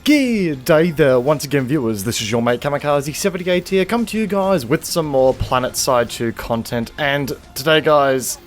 G'day there, once again viewers, this is your mate Kamikaze78 here, come to you guys with some more PlanetSide 2 content, and today guys,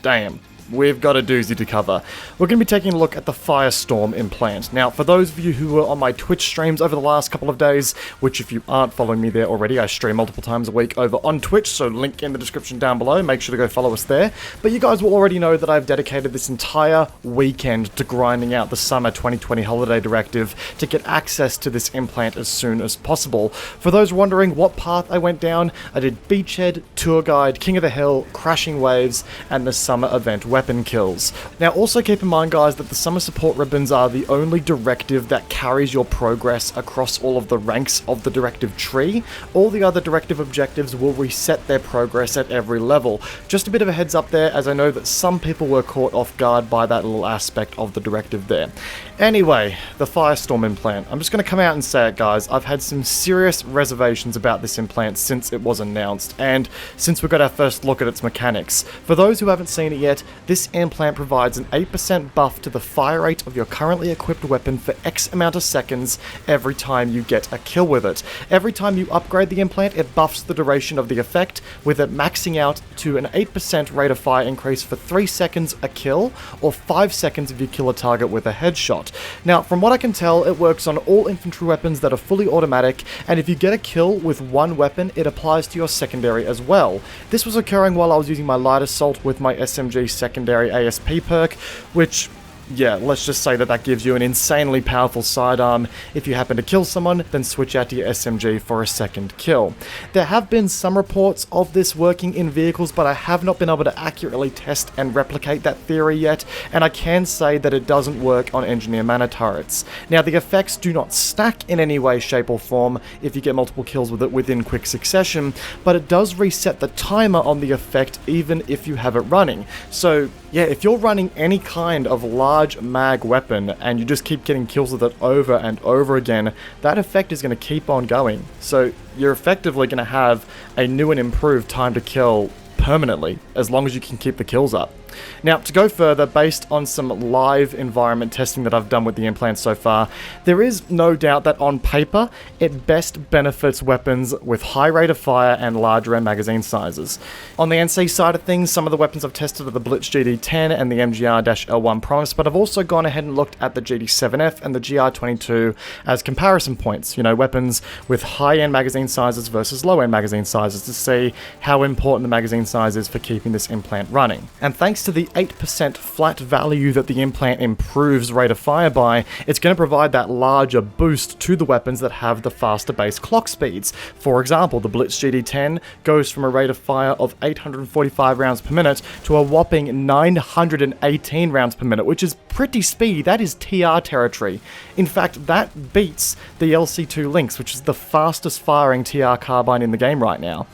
damn, we've got a doozy to cover. We're going to be taking a look at the Firestorm implant. Now, for those of you who were on my Twitch streams over the last couple of days, which if you aren't following me there already, I stream multiple times a week over on Twitch, so link in the description down below, make sure to go follow us there. But you guys will already know that I've dedicated this entire weekend to grinding out the summer 2020 holiday directive to get access to this implant as soon as possible. For those wondering what path I went down, I did Beachhead, Tour Guide, King of the Hill, Crashing Waves, and the summer event weapon kills. Now also keep in mind guys that the summer support ribbons are the only directive that carries your progress across all of the ranks of the directive tree. All the other directive objectives will reset their progress at every level. Just a bit of a heads up there, as I know that some people were caught off guard by that little aspect of the directive there. Anyway, the Firestorm implant. I'm just going to come out and say it guys, I've had some serious reservations about this implant since it was announced, and since we got our first look at its mechanics. For those who haven't seen it yet, this implant provides an 8% buff to the fire rate of your currently equipped weapon for X amount of seconds every time you get a kill with it. Every time you upgrade the implant, it buffs the duration of the effect, with it maxing out to an 8% rate of fire increase for 3 seconds a kill, or 5 seconds if you kill a target with a headshot. Now, from what I can tell, it works on all infantry weapons that are fully automatic, and if you get a kill with one weapon, it applies to your secondary as well. This was occurring while I was using my light assault with my SMG secondary ASP perk, which, yeah, let's just say that gives you an insanely powerful sidearm. If you happen to kill someone, then switch out to your SMG for a second kill. There have been some reports of this working in vehicles, but I have not been able to accurately test and replicate that theory yet, and I can say that it doesn't work on engineer mana turrets. Now, the effects do not stack in any way, shape or form if you get multiple kills with it within quick succession, but it does reset the timer on the effect even if you have it running. So yeah, if you're running any kind of large mag weapon and you just keep getting kills with it over and over again, that effect is going to keep on going. So you're effectively going to have a new and improved time to kill permanently, as long as you can keep the kills up. Now, to go further, based on some live environment testing that I've done with the implant so far, there is no doubt that on paper, it best benefits weapons with high rate of fire and larger magazine sizes. On the NC side of things, some of the weapons I've tested are the Blitz GD10 and the MGR-L1 Promise, but I've also gone ahead and looked at the GD7F and the GR22 as comparison points, you know, weapons with high-end magazine sizes versus low-end magazine sizes, to see how important the magazine size is for keeping this implant running. And thanks to the 8% flat value that the implant improves rate of fire by, it's going to provide that larger boost to the weapons that have the faster base clock speeds. For example, the Blitz GD10 goes from a rate of fire of 845 rounds per minute to a whopping 918 rounds per minute, which is pretty speedy. That is TR territory. In fact, that beats the LC2 Lynx, which is the fastest firing TR carbine in the game right now.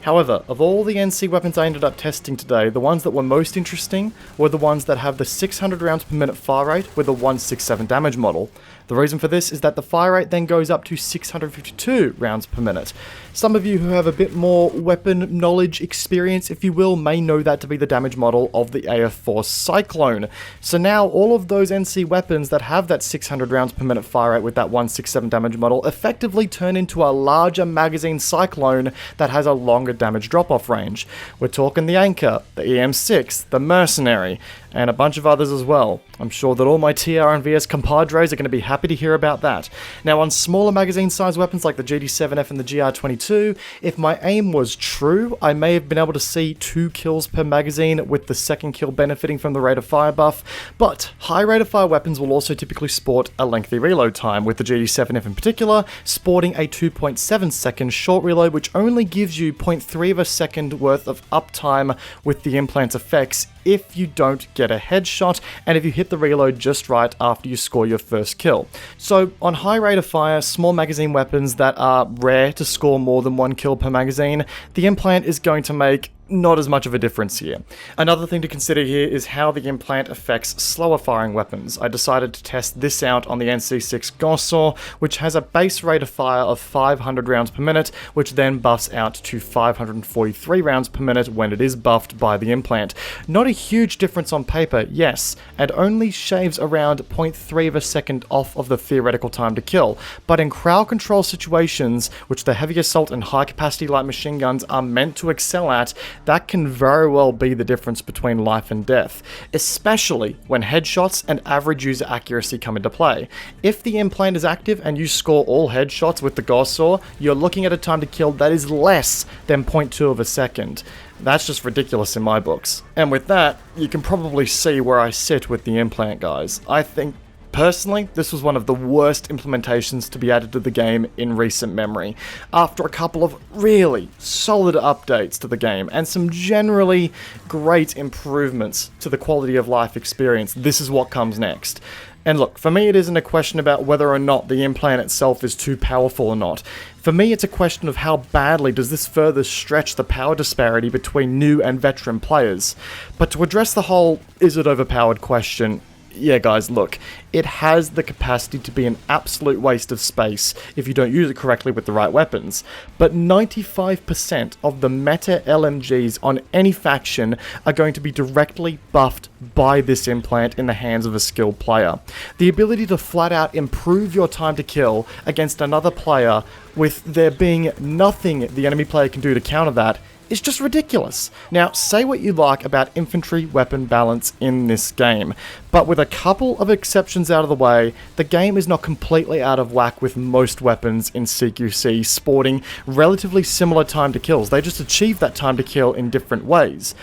However, of all the NC weapons I ended up testing today, the ones that were most interesting were the ones that have the 600 rounds per minute fire rate with a 167 damage model. The reason for this is that the fire rate then goes up to 652 rounds per minute. Some of you who have a bit more weapon knowledge experience, if you will, may know that to be the damage model of the AF4 Cyclone. So now all of those NC weapons that have that 600 rounds per minute fire rate with that 167 damage model effectively turn into a larger magazine Cyclone that has a longer damage drop-off range. We're talking the Anchor, the EM6, the Mercenary, and a bunch of others as well. I'm sure that all my TR and VS compadres are going to be happy to hear about that. Now, on smaller magazine size weapons like the GD7F and the GR22, if my aim was true, I may have been able to see 2 kills per magazine, with the second kill benefiting from the rate of fire buff, but high rate of fire weapons will also typically sport a lengthy reload time, with the GD7F in particular sporting a 2.7 second short reload, which only gives you 0.3 of a second worth of uptime with the implant's effects if you don't get a headshot and if you hit the reload just right after you score your first kill. So on high rate of fire, small magazine weapons that are rare to score more than 1 kill per magazine, the implant is going to make not as much of a difference here. Another thing to consider here is how the implant affects slower firing weapons. I decided to test this out on the NC6 Gauss-Saw, which has a base rate of fire of 500 rounds per minute, which then buffs out to 543 rounds per minute when it is buffed by the implant. Not a huge difference on paper, yes, and only shaves around 0.3 of a second off of the theoretical time to kill, but in crowd control situations, which the heavy assault and high capacity light machine guns are meant to excel at, that can very well be the difference between life and death, especially when headshots and average user accuracy come into play. If the implant is active and you score all headshots with the Gauss-Saw, you're looking at a time to kill that is less than 0.2 of a second. That's just ridiculous in my books. And with that, you can probably see where I sit with the implant, guys. I think personally, this was one of the worst implementations to be added to the game in recent memory. After a couple of really solid updates to the game and some generally great improvements to the quality of life experience, this is what comes next. And look, for me it isn't a question about whether or not the implant itself is too powerful or not. For me it's a question of how badly does this further stretch the power disparity between new and veteran players. But to address the whole is it overpowered question, yeah guys, look, it has the capacity to be an absolute waste of space if you don't use it correctly with the right weapons, but 95% of the meta LMGs on any faction are going to be directly buffed by this implant in the hands of a skilled player. The ability to flat out improve your time to kill against another player with there being nothing the enemy player can do to counter that is just ridiculous. Now, say what you like about infantry weapon balance in this game, but with a couple of exceptions out of the way, the game is not completely out of whack with most weapons in CQC sporting relatively similar time to kills. They just achieve that time to kill in different ways.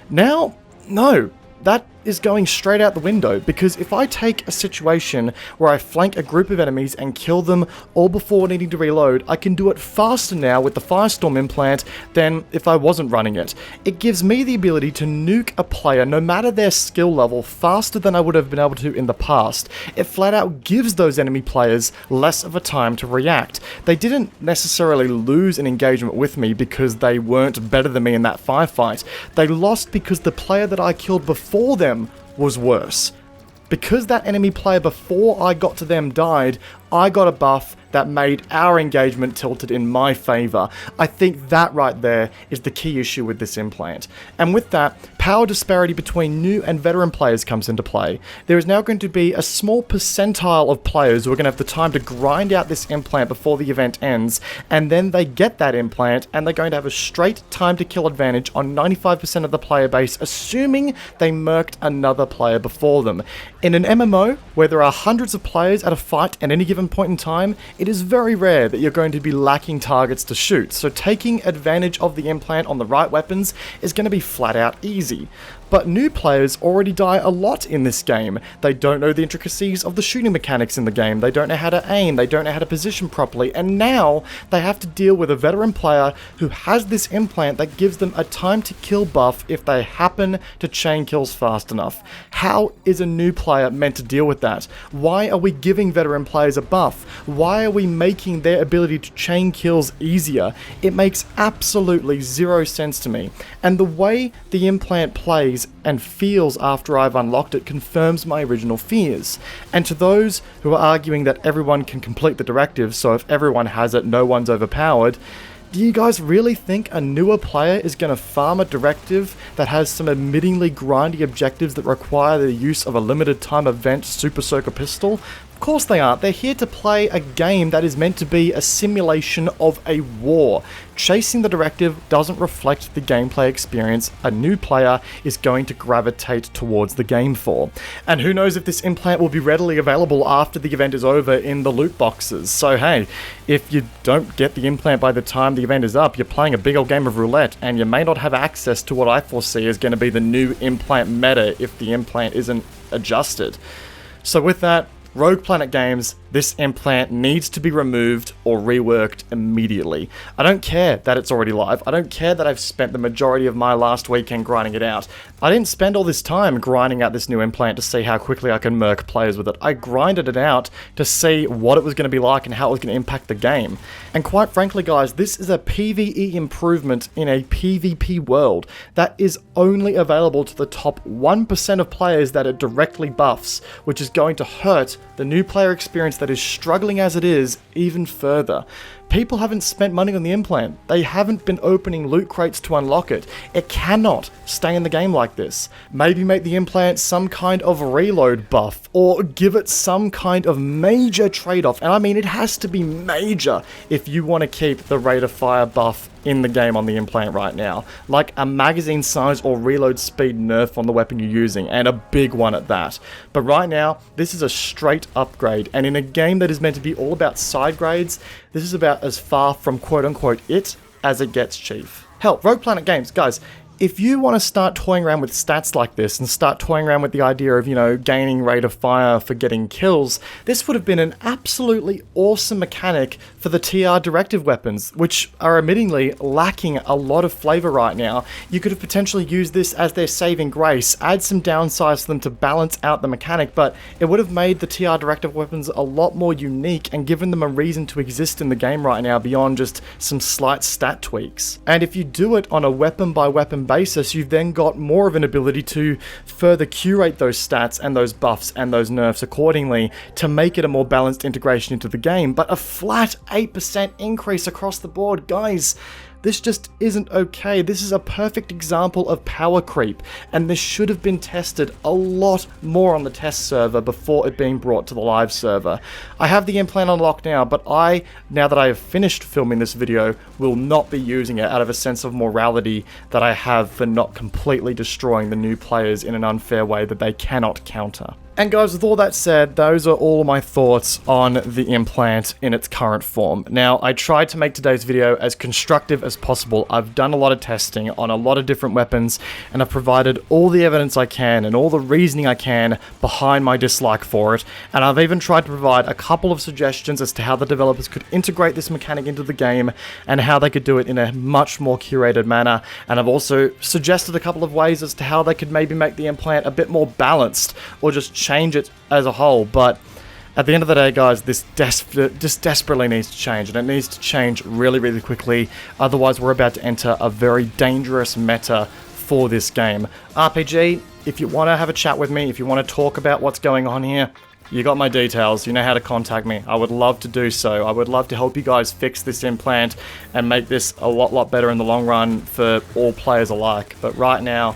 Now, no, that is going straight out the window, because if I take a situation where I flank a group of enemies and kill them all before needing to reload, I can do it faster now with the Firestorm implant than if I wasn't running it. It gives me the ability to nuke a player, no matter their skill level, faster than I would have been able to in the past. It flat out gives those enemy players less of a time to react. They didn't necessarily lose an engagement with me because they weren't better than me in that firefight. They lost because the player that I killed before them was worse. Because that enemy player before I got to them died, I got a buff that made our engagement tilted in my favour. I think that right there is the key issue with this implant. And with that, power disparity between new and veteran players comes into play. There is now going to be a small percentile of players who are going to have the time to grind out this implant before the event ends, and then they get that implant and they're going to have a straight time to kill advantage on 95% of the player base, assuming they murked another player before them. In an MMO, where there are hundreds of players at a fight at any given point in time, it is very rare that you're going to be lacking targets to shoot, so taking advantage of the implant on the right weapons is going to be flat out easy. But new players already die a lot in this game. They don't know the intricacies of the shooting mechanics in the game, they don't know how to aim, they don't know how to position properly, and now they have to deal with a veteran player who has this implant that gives them a time to kill buff if they happen to chain kills fast enough. How is a new player meant to deal with that? Why are we giving veteran players a buff? Why are we making their ability to chain kills easier? It makes absolutely zero sense to me. And the way the implant plays and feels after I've unlocked it confirms my original fears. And to those who are arguing that everyone can complete the directive, so if everyone has it, no one's overpowered, do you guys really think a newer player is going to farm a directive that has some admittingly grindy objectives that require the use of a limited time event Super Soaker Pistol? Of course they aren't. They're here to play a game that is meant to be a simulation of a war. Chasing the directive doesn't reflect the gameplay experience a new player is going to gravitate towards the game for. And who knows if this implant will be readily available after the event is over in the loot boxes. So hey, if you don't get the implant by the time the event is up, you're playing a big old game of roulette, and you may not have access to what I foresee is going to be the new implant meta if the implant isn't adjusted. So with that, Rogue Planet Games, This implant needs to be removed or reworked immediately. I don't care that it's already live. I don't care that I've spent the majority of my last weekend grinding it out. I didn't spend all this time grinding out this new implant to see how quickly I can murk players with it. I grinded it out to see what it was going to be like and how it was going to impact the game. And quite frankly, guys, this is a PvE improvement in a PvP world that is only available to the top 1% of players that it directly buffs, which is going to hurt the new player experience that is struggling as it is even further. People haven't spent money on the implant. They haven't been opening loot crates to unlock it. It cannot stay in the game like this. Maybe make the implant some kind of reload buff, or give it some kind of major trade-off. And I mean, it has to be major if you want to keep the rate of fire buff in the game on the implant right now. Like a magazine size or reload speed nerf on the weapon you're using, and a big one at that. But right now, this is a straight upgrade, and in a game that is meant to be all about side grades, this is about as far from quote-unquote it as it gets, Chief. Hell, Rogue Planet Games, guys, if you want to start toying around with stats like this and start toying around with the idea of, you know, gaining rate of fire for getting kills, this would have been an absolutely awesome mechanic for the TR directive weapons, which are admittingly lacking a lot of flavor right now. You could have potentially used this as their saving grace, add some downsides to them to balance out the mechanic, but it would have made the TR directive weapons a lot more unique and given them a reason to exist in the game right now beyond just some slight stat tweaks. And if you do it on a weapon by weapon basis, you've then got more of an ability to further curate those stats and those buffs and those nerfs accordingly to make it a more balanced integration into the game. But a flat 8% increase across the board, guys, this just isn't okay. This is a perfect example of power creep, and this should have been tested a lot more on the test server before it being brought to the live server. I have the implant unlocked now, but now that I have finished filming this video, will not be using it out of a sense of morality that I have for not completely destroying the new players in an unfair way that they cannot counter. And guys, with all that said, those are all my thoughts on the implant in its current form. Now, I tried to make today's video as constructive as possible. I've done a lot of testing on a lot of different weapons, and I've provided all the evidence I can and all the reasoning I can behind my dislike for it. And I've even tried to provide a couple of suggestions as to how the developers could integrate this mechanic into the game and how they could do it in a much more curated manner. And I've also suggested a couple of ways as to how they could maybe make the implant a bit more balanced, or just change it as a whole. But at the end of the day, guys, this desperately needs to change, and it needs to change really, really quickly. Otherwise, we're about to enter a very dangerous meta for this game. RPG, if you want to have a chat with me, if you want to talk about what's going on here, you got my details. You know how to contact me. I would love to do so. I would love to help you guys fix this implant and make this a lot better in the long run for all players alike. But right now,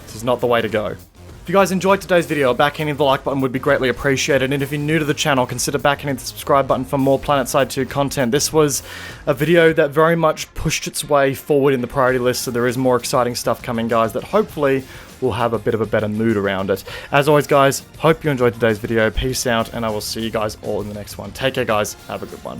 this is not the way to go. If you guys enjoyed today's video, a backhand the like button would be greatly appreciated, and if you're new to the channel, consider backhanding the subscribe button for more PlanetSide 2 content. This was a video that very much pushed its way forward in the priority list, so there is more exciting stuff coming, guys, that hopefully will have a bit of a better mood around it. As always, guys, hope you enjoyed today's video. Peace out, and I will see you guys all in the next one. Take care, guys. Have a good one.